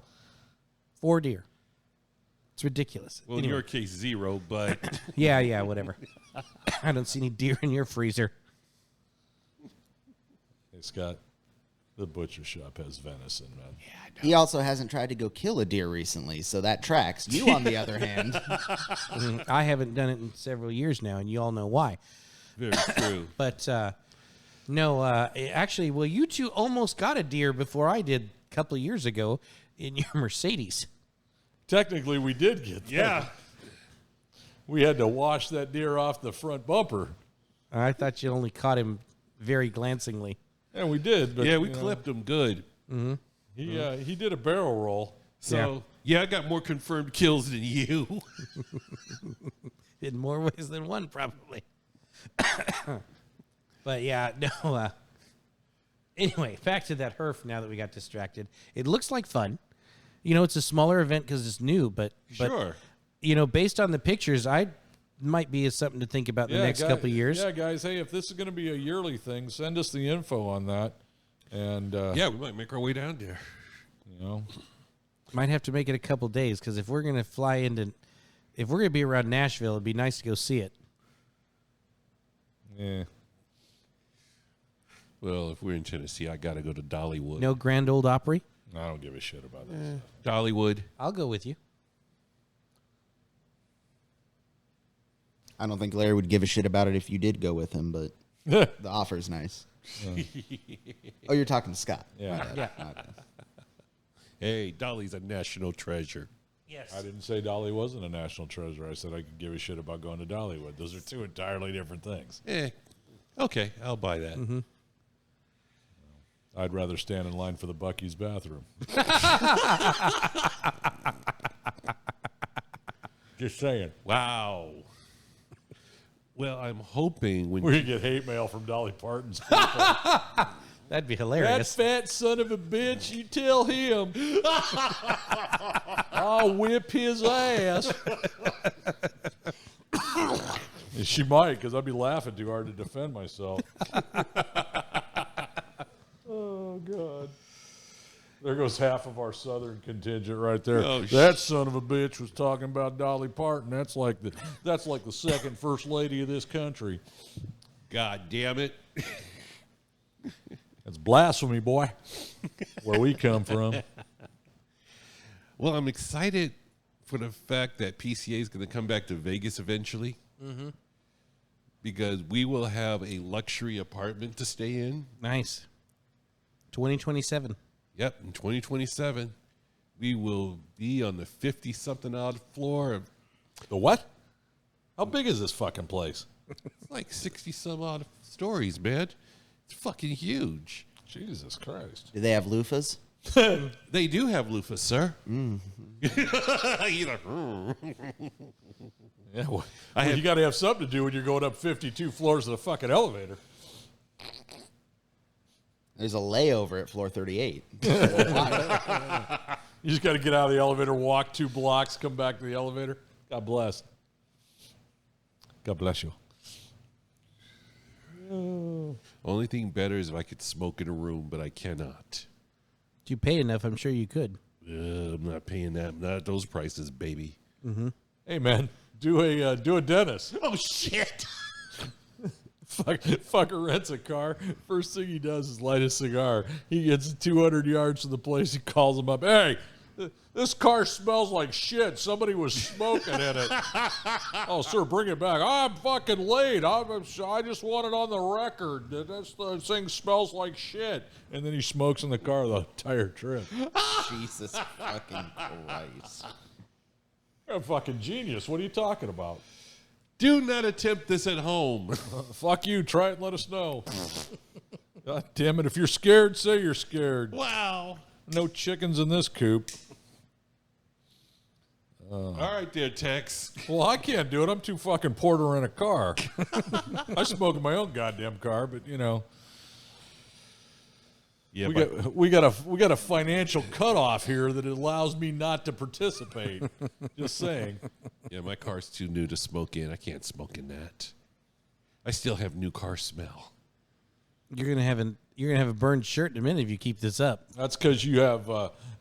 4 deer. It's ridiculous. Well, in your case, 0, but Yeah, whatever. I don't see any deer in your freezer. Hey, Scott, the butcher shop has venison, man. Yeah, I know. He also hasn't tried to go kill a deer recently, so that tracks. You, on the other hand, I haven't done it in several years now, and you all know why. very true. But no, actually, well, you two almost got a deer before I did a couple of years ago in your Mercedes. Technically, we did get that. Yeah. We had to wash that deer off the front bumper. I thought you only caught him very glancingly. And we did. But, Yeah, we you know, clipped them good. he did a barrel roll. So, yeah, I got more confirmed kills than you. In more ways than one, probably. But yeah, no. Anyway, back to that herf now that we got distracted. It looks like fun. You know, it's a smaller event because it's new, but Sure. you know, based on the pictures, I might be something to think about in the next couple of years. Yeah, guys. Hey, if this is going to be a yearly thing, send us the info on that. And Yeah, we might make our way down there. you know, Might have to make it a couple days because if we're gonna fly into, if we're gonna be around Nashville, it'd be nice to go see it. yeah. Well, if we're in Tennessee, I got to go to Dollywood. No Grand Old Opry. I don't give a shit about this. Dollywood. I'll go with you. I don't think Larry would give a shit about it if you did go with him, but the offer's nice. Oh, you're talking to Scott. Yeah. Yeah. Okay. Hey, Dolly's a national treasure. Yes. I didn't say Dolly wasn't a national treasure. I said I could give a shit about going to Dollywood. Those are two entirely different things. Okay, I'll buy that. Mm-hmm. I'd rather stand in line for the Buc-ee's bathroom. Just saying. Wow. Well, I'm hoping when We get hate mail from Dolly Parton's people. That'd be That hilarious. fat son of a bitch, you tell him. I'll whip his ass. And she might, because I'd be laughing too hard to defend myself. Oh, God. There goes half of our southern contingent right there. Oh, that son of a bitch was talking about Dolly Parton. That's like the second first lady of this country. God damn it. That's blasphemy, boy. Where we come from. Well, I'm excited for the fact that PCA is going to come back to Vegas eventually. Because we will have a luxury apartment to stay in. Nice. 2027. Yep, in 2027, we will be on the 50-something odd floor of The what? How big is this fucking place? like 60-some odd stories, man. It's fucking huge. Jesus Christ. Do they have loofahs? They do have loofahs, sir. Yeah, well, you got to have something to do when you're going up 52 floors of the fucking elevator. There's a layover at floor 38. You just got to get out of the elevator, walk 2 blocks, come back to the elevator. God bless. God bless you. Only thing better is if I could smoke in a room, but I cannot. If you pay enough, I'm sure you could. I'm not paying that. Not at those prices, baby. Hey, man, do a dentist. Oh, shit. Fucker rents a car. First thing he does is light a cigar. He gets 200 yards from the place. He calls him up. Hey, This car smells like shit. Somebody was smoking in it. Oh, sir, bring it back. I'm fucking late. I just want it on the record. The thing smells like shit. And then he smokes in the car the entire trip. Jesus fucking Christ. You're a fucking genius. What are you talking about? Do not attempt this at home. Fuck you. Try it and let us know. God damn it. If you're scared, say you're scared. Wow. No chickens in this coop. All right there, Tex. Well, I can't do it. I'm too fucking poor to rent a car. I smoke in my own goddamn car, but you know, Yeah, we got a financial cutoff here that allows me not to participate. Just saying. yeah, my car's too new to smoke in. I can't smoke in that. I still have new car smell. You're gonna have a burned shirt in a minute if you keep this up. That's because you have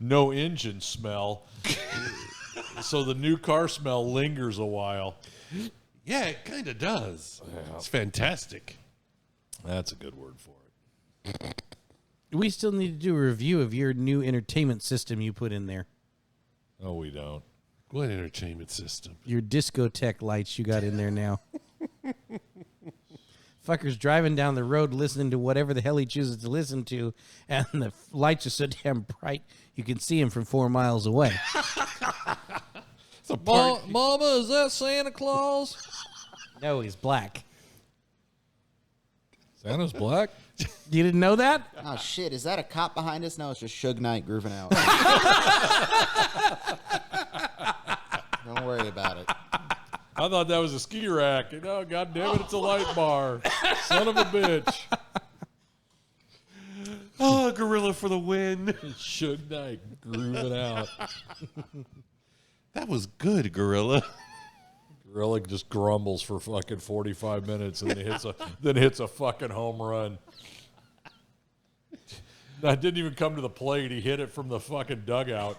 no engine smell, so the new car smell lingers a while. Yeah, it kind of does. Yeah. It's fantastic. That's a good word for it. We still need to do a review of your new entertainment system you put in there. No, we don't. What entertainment system? Your discotheque lights you got in there now. Fucker's driving down the road listening to whatever the hell he chooses to listen to, and the lights are so damn bright you can see him from 4 miles away. It's a party. Mama, is that Santa Claus? No, he's black. Santa's black? You didn't know that? Oh, shit. Is that a cop behind us? No, it's just Suge Knight grooving out. Don't worry about it. I thought that was a ski rack. You know, God damn it, it's a light bar. Son of a bitch. Oh, gorilla for the win. Suge Knight grooving out. That was good, gorilla. Gorilla just grumbles for fucking 45 minutes and then hits a fucking home run. I didn't even come to the plate. He hit it from the fucking dugout.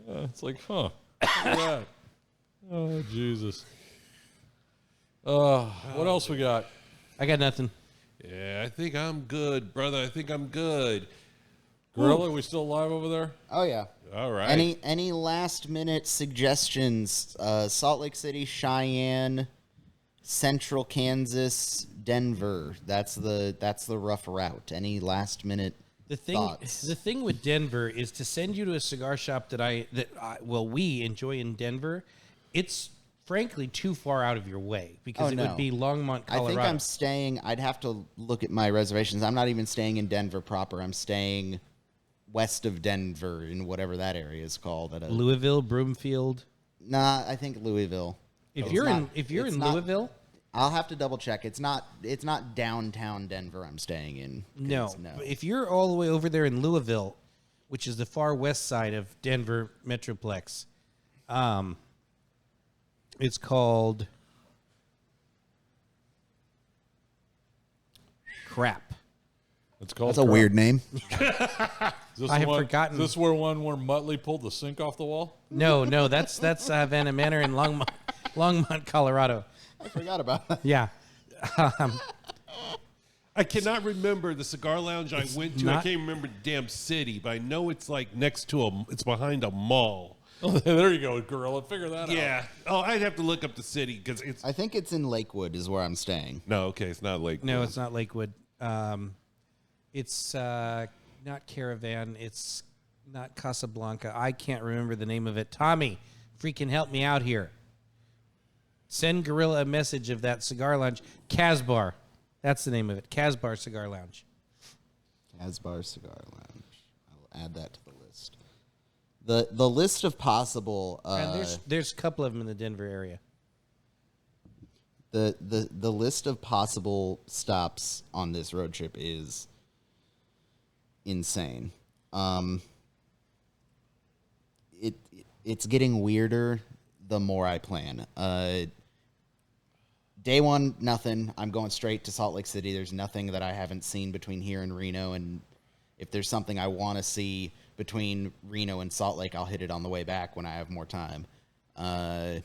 It's like, huh? Look at that. Oh, Jesus. What else we got? I got nothing. Yeah, I think I'm good, brother. I think I'm good. Gorilla, are we still alive over there? Oh, yeah. All right. Any last minute suggestions? Salt Lake City, Cheyenne, Central Kansas, Denver. That's the rough route. Any last minute thoughts? The thing with Denver is to send you to a cigar shop we enjoy in Denver. It's frankly too far out of your way because would be Longmont, Colorado. I think I'm staying. I'd have to look at my reservations. I'm not even staying in Denver proper. I'm staying west of Denver in whatever that area is called. Louisville, Broomfield. Nah, I think Louisville. If you're in Louisville, I'll have to double check. It's not downtown Denver I'm staying in. No. If you're all the way over there in Louisville, which is the far west side of Denver Metroplex, it's called crap. It's called. That's a weird name. I have forgotten. Is this where Muttley pulled the sink off the wall? No, that's Vanna Manor in Longmont, Colorado. I forgot about that. Yeah. I cannot remember the cigar lounge I went to. I can't remember the damn city, but I know it's like it's behind a mall. Oh, there you go, Gorilla. Figure that out. Yeah. Oh, I'd have to look up the city because it's. I think it's in Lakewood is where I'm staying. No, okay, it's not Lakewood. No, it's not Lakewood. It's not Caravan. It's not Casablanca. I can't remember the name of it. Tommy, freaking help me out here. Send Gorilla a message of that cigar lounge. Casbar. That's the name of it. Casbar Cigar Lounge. Casbar Cigar Lounge. I'll add that to the list. The list of possible. And there's a couple of them in the Denver area. The list of possible stops on this road trip is insane. It's getting weirder the more I plan. Day one, nothing. I'm going straight to Salt Lake City. There's nothing that I haven't seen between here and Reno, and if there's something I want to see between Reno and Salt Lake, I'll hit it on the way back when I have more time. Going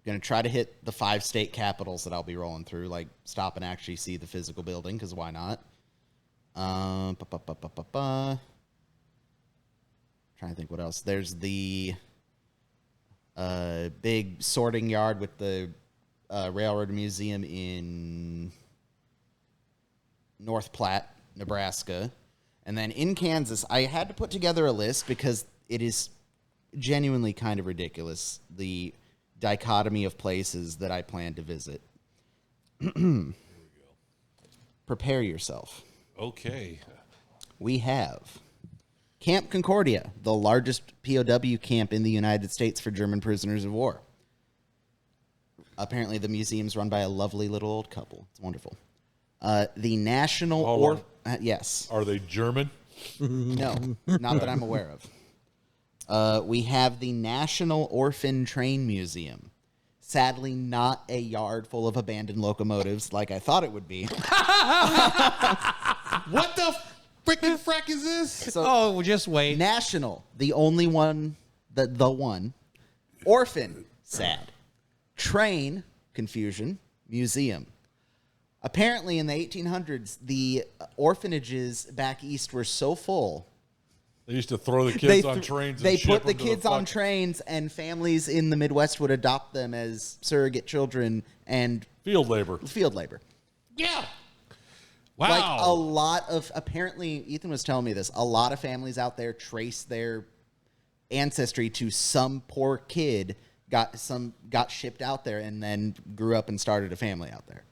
to try to hit the 5 state capitals that I'll be rolling through, like stop and actually see the physical building, because why not? trying to think what else. There's the big sorting yard with the Railroad Museum in North Platte, Nebraska. And then in Kansas, I had to put together a list because it is genuinely kind of ridiculous, the dichotomy of places that I plan to visit. Prepare yourself. Okay. We have Camp Concordia, the largest POW camp in the United States for German prisoners of war. Apparently, the museum's run by a lovely little old couple. It's wonderful. The National... yes. Are they German? No, not that I'm aware of. We have the National Orphan Train Museum. Sadly, not a yard full of abandoned locomotives like I thought it would be. What the freaking frack is this? So, just wait. National, the only one, the one. Orphan, sad. Train, confusion. Museum. Apparently, in the 1800s, the orphanages back east were so full. They used to throw the kids on trains. They and ship put the them to kids on trains, and families in the Midwest would adopt them as surrogate children and field labor. Yeah. Wow. Like a lot of, apparently, Ethan was telling me this, a lot of families out there trace their ancestry to some poor kid got shipped out there and then grew up and started a family out there.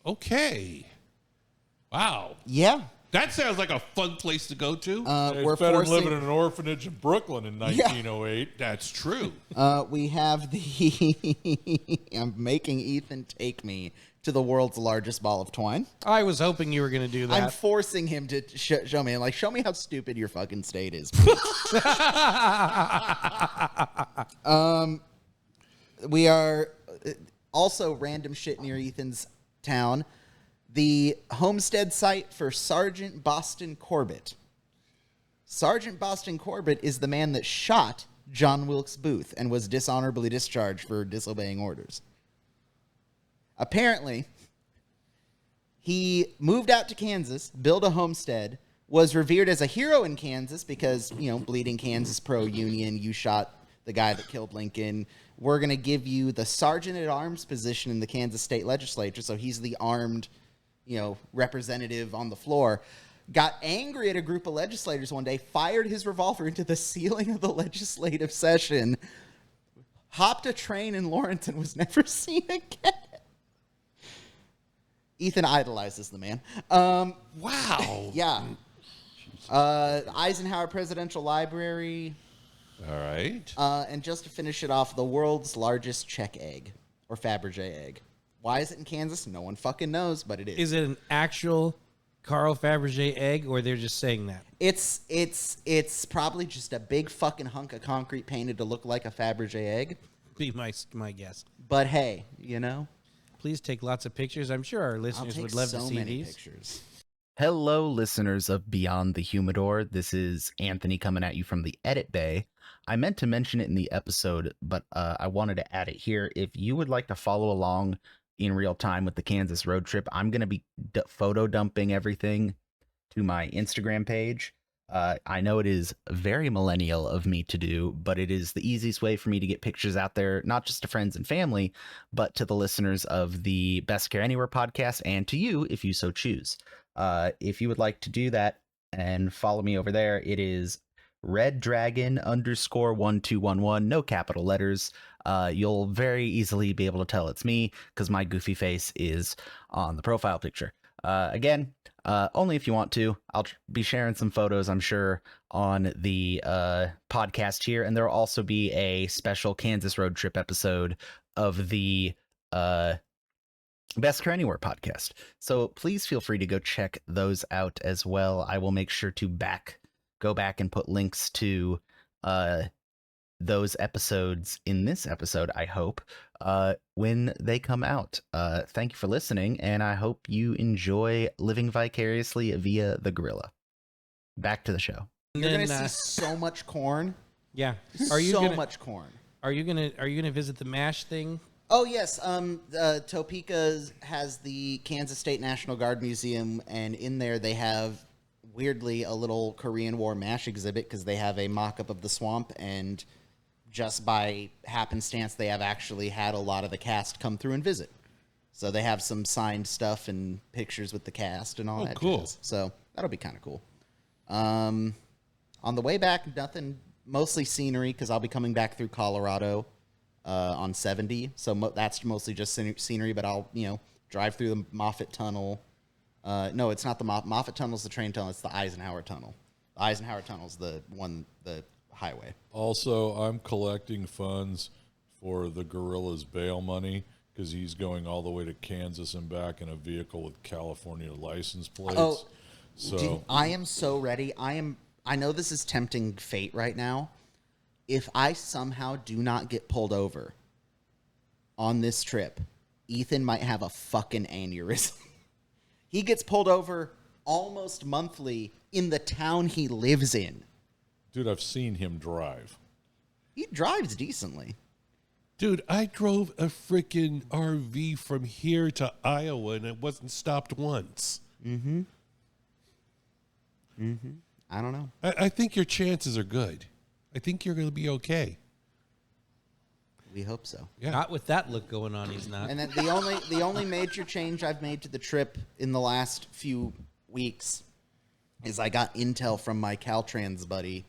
Okay. Wow. Yeah. That sounds like a fun place to go to. It's better than living in an orphanage in Brooklyn in 1908. That's true. We have the... I'm making Ethan take me to the world's largest ball of twine. I was hoping you were going to do that. I'm forcing him to show me. Like, show me how stupid your fucking state is. We are also random shit near Ethan's town. The homestead site for Sergeant Boston Corbett. Sergeant Boston Corbett is the man that shot John Wilkes Booth and was dishonorably discharged for disobeying orders. Apparently, he moved out to Kansas, built a homestead, was revered as a hero in Kansas because, bleeding Kansas pro-union, you shot the guy that killed Lincoln. We're going to give you the sergeant-at-arms position in the Kansas state legislature, so he's the armed, representative on the floor. Got angry at a group of legislators one day, fired his revolver into the ceiling of the legislative session, hopped a train in Lawrence, and was never seen again. Ethan idolizes the man. Wow. Yeah. Eisenhower Presidential Library. All right. And just to finish it off, the world's largest Czech egg, or Fabergé egg. Why is it in Kansas? No one fucking knows, but it is. Is it an actual Carl Fabergé egg, or they're just saying that? It's probably just a big fucking hunk of concrete painted to look like a Fabergé egg. Be my guess. But hey, Please take lots of pictures. I'm sure our listeners would love to see these. Pictures. Hello, listeners of Beyond the Humidor. This is Anthony coming at you from the Edit Bay. I meant to mention it in the episode, but I wanted to add it here. If you would like to follow along in real time with the Kansas road trip, I'm going to be photo dumping everything to my Instagram page. I know it is very millennial of me to do, but it is the easiest way for me to get pictures out there, not just to friends and family, but to the listeners of the Best Care Anywhere podcast and to you if you so choose. If you would like to do that and follow me over there, it is reddragon_1211, no capital letters. You'll very easily be able to tell it's me because my goofy face is on the profile picture. Again, only if you want to. I'll be sharing some photos, I'm sure, on the podcast here, and there will also be a special Kansas road trip episode of the Best Care Anywhere podcast. So please feel free to go check those out as well. I will make sure to go back and put links to those episodes in this episode, I hope, when they come out. Thank you for listening, and I hope you enjoy living vicariously via the gorilla. Back to the show. You're going to see so much corn. Yeah. Much corn. Are you gonna visit the MASH thing? Oh, yes. Topeka has the Kansas State National Guard Museum, and in there they have weirdly a little Korean War MASH exhibit because they have a mock-up of the swamp, and just by happenstance, they have actually had a lot of the cast come through and visit. So they have some signed stuff and pictures with the cast and all that. Cool. Jazz. So that'll be kind of cool. On the way back, nothing, mostly scenery because I'll be coming back through Colorado on 70. So that's mostly just scenery, but I'll, drive through the Moffett Tunnel. No, it's not the Moffett Tunnel's the train tunnel. It's the Eisenhower Tunnel. The Eisenhower Tunnel's the highway. Also, I'm collecting funds for the Gorilla's bail money because he's going all the way to Kansas and back in a vehicle with California license plates. Oh, so I am so ready. I know this is tempting fate right now. If I somehow do not get pulled over on this trip, Ethan might have a fucking aneurysm. He gets pulled over almost monthly in the town he lives in. dude, I've seen him drive. He drives decently. Dude, I drove a freaking RV from here to Iowa and it wasn't stopped once. I don't know. I think your chances are good. I think you're going to be okay. We hope so. Yeah. Not with that look going on, he's not. And then the only major change I've made to the trip in the last few weeks is I got intel from my Caltrans buddy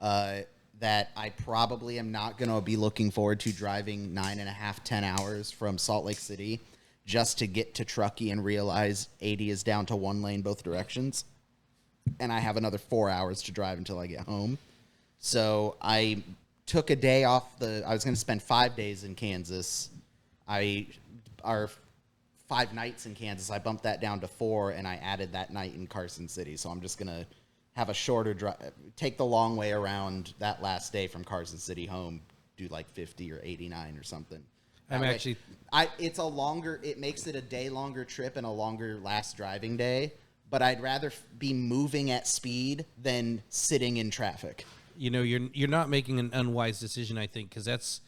that I probably am not going to be looking forward to driving 9.5, 10 hours from Salt Lake City just to get to Truckee and realize 80 is down to one lane both directions. And I have another 4 hours to drive until I get home. So I took a day off. I was going to spend 5 days in Kansas. Our 5 nights in Kansas, I bumped that down to 4, and I added that night in Carson City. So I'm just going to have a shorter drive, take the long way around that last day from Carson City home, do like 50 or 89 or something. It makes it a day longer trip and a longer last driving day, but I'd rather be moving at speed than sitting in traffic. You know, you're not making an unwise decision, I think, because that's,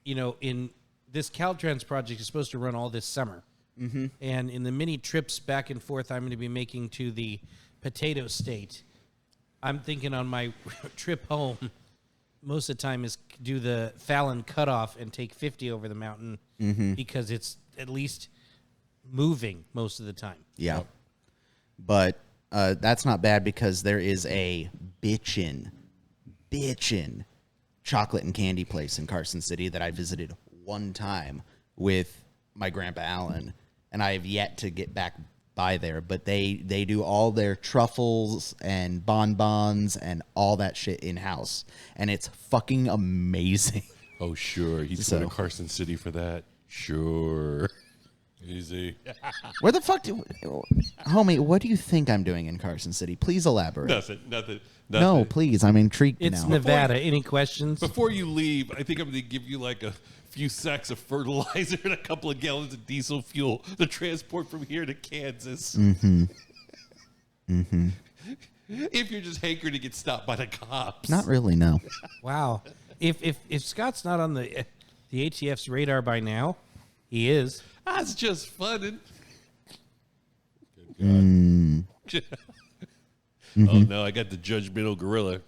in this Caltrans project is supposed to run all this summer. Mm-hmm. And in the many trips back and forth I'm going to be making to the potato state, I'm thinking on my trip home, most of the time is do the Fallon cutoff and take 50 over the mountain because it's at least moving most of the time. Yeah. Yep. But that's not bad because there is a bitchin' chocolate and candy place in Carson City that I visited one time with my grandpa Alan, and I have yet to get back by there. But they do all their truffles and bonbons and all that shit in-house, and it's fucking amazing. Oh, sure. He's going to Carson City for that. Sure. Easy. Where the fuck homie, what do you think I'm doing in Carson City? Please elaborate. Nothing. No, please. I'm intrigued now. It's Nevada. Any questions? Before you leave, I think I'm going to give you like a few sacks of fertilizer and a couple of gallons of diesel fuel to transport from here to Kansas. Mm-hmm. Mm-hmm. If you're just hankering to get stopped by the cops. Not really, no. Wow. If Scott's not on the ATF's radar by now, he is. That's just fun. Oh, no, I got the judgmental gorilla.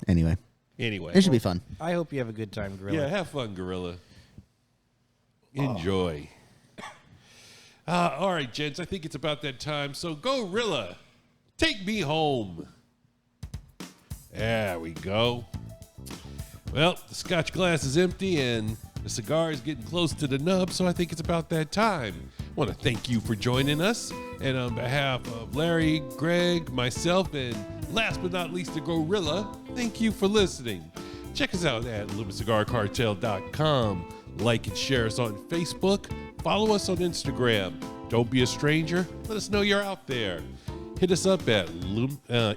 Anyway. It should be fun. I hope you have a good time, Gorilla. Yeah, have fun, gorilla. Enjoy. All right, gents, I think it's about that time. So, Gorilla, take me home. There we go. Well, the scotch glass is empty and the cigar is getting close to the nub, so I think it's about that time. I want to thank you for joining us. And on behalf of Larry, Greg, myself, and last but not least, the Gorilla, thank you for listening. Check us out at LumenCigarCartel.com. Like and share us on Facebook. Follow us on Instagram. Don't be a stranger. Let us know you're out there. Hit us up at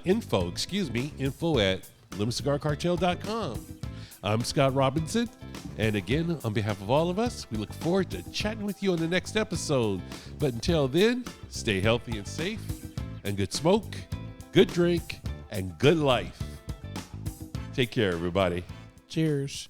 info at LumenCigarCartel.com. I'm Scott Robinson, and again, on behalf of all of us, we look forward to chatting with you on the next episode. But until then, stay healthy and safe, and good smoke, good drink, and good life. Take care, everybody. Cheers.